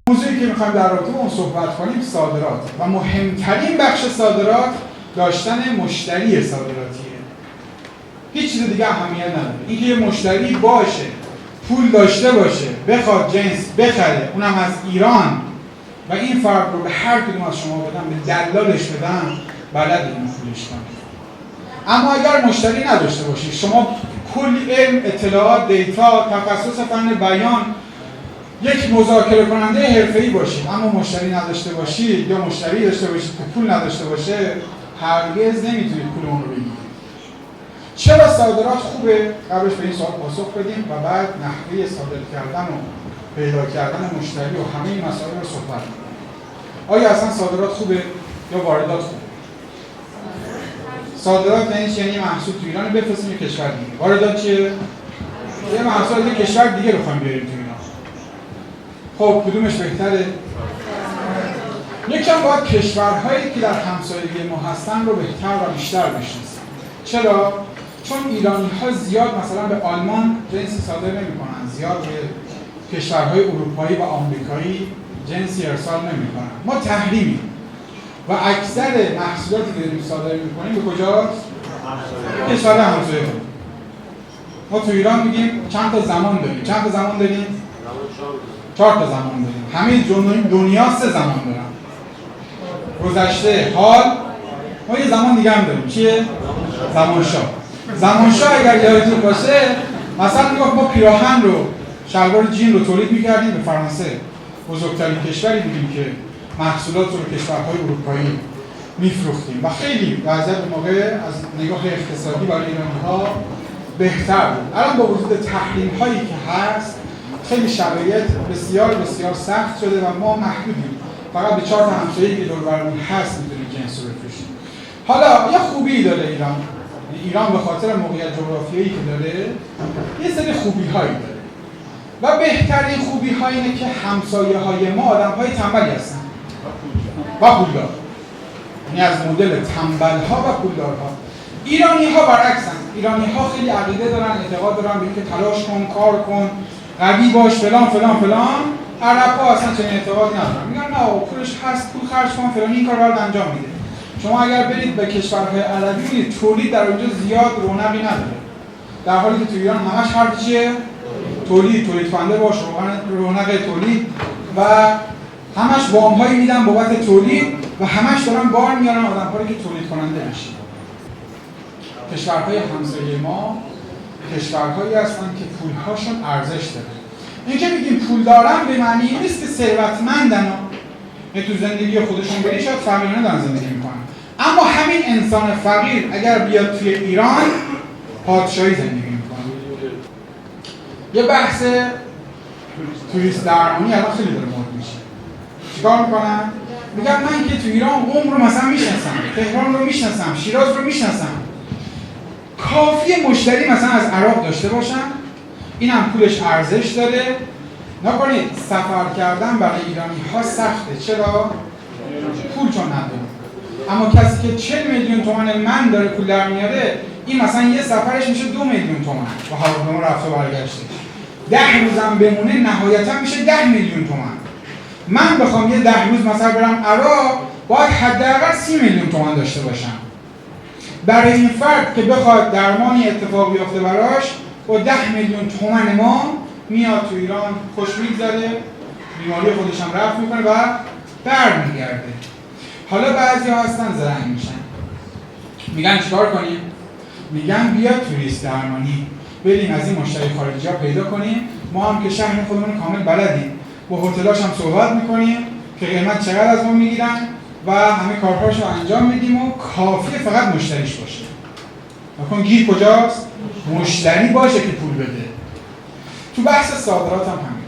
موضوعی که میخوایم در رابطه با اون صحبت کنیم صادرات و مهمترین بخش صادرات داشتن مشتری صادراتیه. هیچ چیز دیگه اهمیت نداره. اینکه یه مشتری باشه، پول داشته باشه، بخواد جنس بخره، اونم از ایران و این فرد رو به هر کدوم از شما بدم، به دلالش بدم، بلد اینو پولش کنه. اما اگر مشتری نداشته باشید، شما کلی علم، اطلاعات، دیتا، تخصص فن بیان، یک مذاکره کننده حرفه‌ای باشید اما مشتری نداشته باشید یا مشتری داشته باشید که پول نداشته باشه، هرگز نمیتونید پول اون رو بگیرید. چرا صادرات خوبه؟ قبلش به این سوال پاسخ بدیم و بعد نحوه صادر کردن و پیدا کردن مشتری و همه این مسائل رو صحبت کنیم. آیا اصلا صادرات خوبه یا واردات خوبه؟ صادرات یعنی چی؟ یعنی محصول تو ایران بفرستیم یه کشور دیگه. واردات چیه؟ یه محصول یه کشور دیگه رو بخوایم بیاریم تو ایران. خب کدومش بهتره؟ یکم باید کشورهایی که در همسایگی ما هستن رو بهتر و بیشتر بشناسیم. چرا؟ چون ایرانی‌ها زیاد مثلا به آلمان جنسی صادر نمی‌کنن، زیاد به کشورهای اروپایی و آمریکایی جنسی ارسال نمی‌کنن. ما تحریمیم و اکثر محصولاتی که داریم صادر می‌کنیم به کجاست؟ کشور همسایه. ما تو ایران میگیم چند تا زمان داریم. چند تا زمان داریم؟ 4 تا زمان داریم. همه دنیا 3 زمان دارن. گذشته، حال، ما یه زمان دیگه هم داریم. چیه؟ زمان شاه. زمان شاه اگر یادتون باشه، مثلا میگفت ما پیراهن رو، شلوار جین رو تولید می‌کردیم به فرانسه. بزرگترین کشوری بودیم که محصولات رو به کشورهای اروپایی می‌فروختیم و خیلی وضعیت به موقع از نگاه اقتصادی برای ایرانی‌ها بهتر بود. الان با وجود تحریم‌هایی که هست، خیلی شرایط بسیار بسیار سخت شده و ما محدودیم. فقط به 4 تا همسایه‌ای که دور برمون هست می‌تونیم جنس رو بفروشیم. حالا یه خوبی داره ایران. ایران به خاطر موقعیت جغرافیایی که داره، یه سری خوبی‌هایی داره. و بهترین خوبی‌ها اینه که همسایه‌های ما آدم‌های تنبلی هستن و پولدار. یعنی از مدل تنبل‌ها و پولدارها. ایرانی‌ها برعکسن. ایرانی‌ها خیلی عقیده دارن، اعتقاد دارن به اینکه تلاش کن، کار کن، قوی باش، فلان فلان فلان. عرب‌ها اصلا چنین اعتقادی ندارن. میگن نه، پولش هست، پول خرج کن، فلان این کار رو انجام میده. شما اگر برید به کشورهای عربی می‌بینید تولید در اونجا زیاد رونقی نداره. در حالی که تو ایران همش حرف چیه؟ تولید کننده باش، رونق تولید و همش وام‌هایی میدن بابت تولید و همش دارن بار میارن آدم‌هایی که تولید کننده بشن. کشورهای همسایه ما کشورهایی هستن که پولهاشون ارزش داره. اینکه میگیم پول دارن به معنی نیست که ثروتمندن و تو زندگی خودشون بری شاید فقیرانه دارن زندگی میکنن. اما همین انسان فقیر اگر بیاد توی ایران پادشاهی زندگی میکنه. یه بحث توریست درمانی الان خیلی داره مورد میشه. چیکار میکنن؟ میگن من که تو ایران قم رو مثلا میشناسم، تهران رو میشناسم، شیراز رو میشناسم. کافیه مشتری مثلا از عراق داشته باشن، اینم پولش ارزش داره. نکنید سفر کردن برای ایرانی‌ها سخته. چرا؟ پول چون نداره. اما کسی که 40 میلیون تومان من داره پول در میاره، این مثلا یه سفرش میشه 2 میلیون تومان با هواپیما رفت و برگشته. 10 روزم بمونه نهایتا میشه 10 میلیون تومان. من بخوام یه 10 روز مثلا برم عراق، باید حداقل 30 میلیون تومان داشته باشم. برای این فرد که بخواد درمانی اتفاق بیفته براش، با 10 میلیون تومان ما میاد تو ایران خوش میگذره، بیماری خودش هم رفع میکنه و برمیگرده. حالا بعضی‌ها هستن زرنگ میشن. میگن چیکار کنیم؟ میگن بیا توریست درمانی. بریم از این مشتری خارجی‌ها پیدا کنیم. ما هم که شهر خودمون کامل بلدیم. با هتلاش هم صحبت میکنیم که قیمت چقدر از ما میگیرن و همه کارهاشو انجام میدیم و کافیه فقط مشتریش باشه. نکن گیر کجاست؟ مشتری باشه که پول بده. تو بحث صادرات هم همین.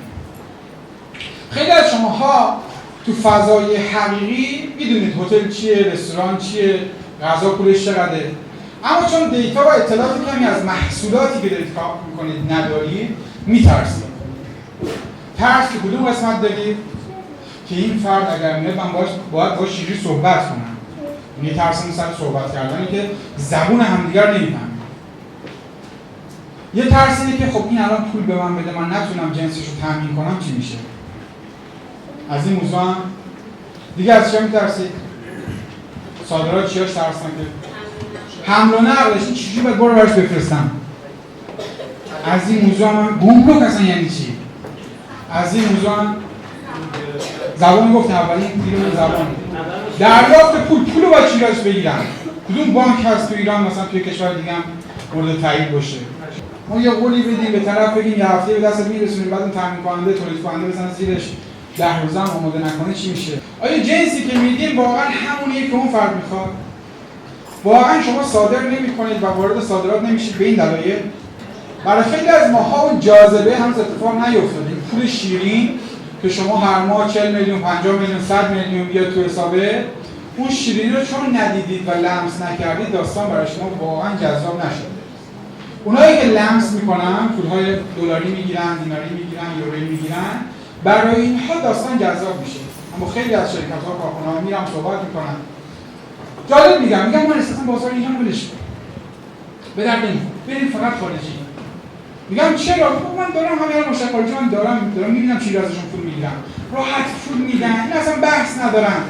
خیلی از شماها تو فضای حقیقی میدونید هتل چیه، رستوران چیه، غذا پولش چقدره. اما چون دیتا و اطلاعات کمی از محصولاتی که دارید کار میکنید ندارید، میترسید. ترس که کدوم قسمت دارید؟ که این فرد اگر میاد من باید باش چجوری صحبت کنم. یعنی ترسم سر صحبت کردنی که زبون همدیگر نمیفهمیم. یه ترس اینه که خب این الان پول به من بده، من نتونم جنسش رو تامین کنم، چی میشه؟ از این موضوع هم دیگه از چیا میترسید؟ صادرات چیاش ترسناکه؟ حمل و نقلش این چیزی باید برو برش بفرستم. از این موضوع هم گمرک اصلا یعنی چی؟ از این موضوع هم زبان گفت اولی دیگه زبان دریافت پول رو باید چیراش بگیرن. کدوم بانک هست تو ایران مثلا توی کشور دیگه هم مورد تایید باشه؟ ما یه قولی بدیم به طرف بگیم یه هفته به دست میرسونیم بعد اون تامین کننده تولید کننده بزنن زیرش 10 روزه هم آماده نکنه چی میشه؟ آیا جنسی که میدیم واقعا همونیه که اون فرد میخواد؟ واقعا شما صادر نمی‌کنید و وارد صادرات نمیشید به این دلایل؟ برای خیلی از ماها اون جاذبه هنوز اتفاق نیفتاده. پول شیرین که شما هر ماه 40 میلیون 50 میلیون 100 میلیون بیاد تو حسابه، اون شیرینی رو چون ندیدید و لمس نکردید داستان برای شما واقعا جذاب نشده. اونایی که لمس میکنن پول‌های دلاری میگیرن، دیناری میگیرن، یورویی میگیرن، برای اینها داستان جذاب میشه. اما خیلی از شرکت‌ها کارکنان میرن صحبت میکنن. جالب میگم ما اساسا بازار ایران ولش کن. به درد نمی‌خوره. بریم فقط خارجی. میگم چرا؟ من دارم همه مشتری خارجی من دارم میبینم چی ازشون پول میگیرم. راحت پول میدن. این اصلا بحث ندارن.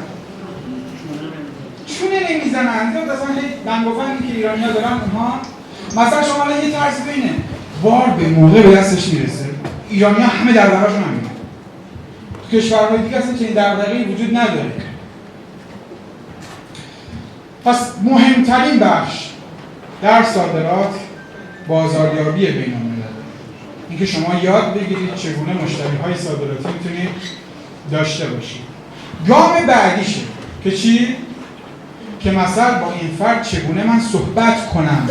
چونه نمیزنن. اصلا دنگوفنی که ایرانی‌ها دارن اونها مثلا شما الان یه ترسی بینه بار به موقع به دستش میرسه. ایرانی‌ها همه دغدغه‌شون همینه. تو کشورهای دیگه اصلا چنین دغدغه‌ای وجود نداره. پس مهمترین بخش در صادرات بازاریابی بین‌المللی. اینکه شما یاد بگیرید چگونه مشتری‌های صادراتی میتونید داشته باشید. گام بعدیشه که چی؟ که مثلا با این فرد چگونه من صحبت کنم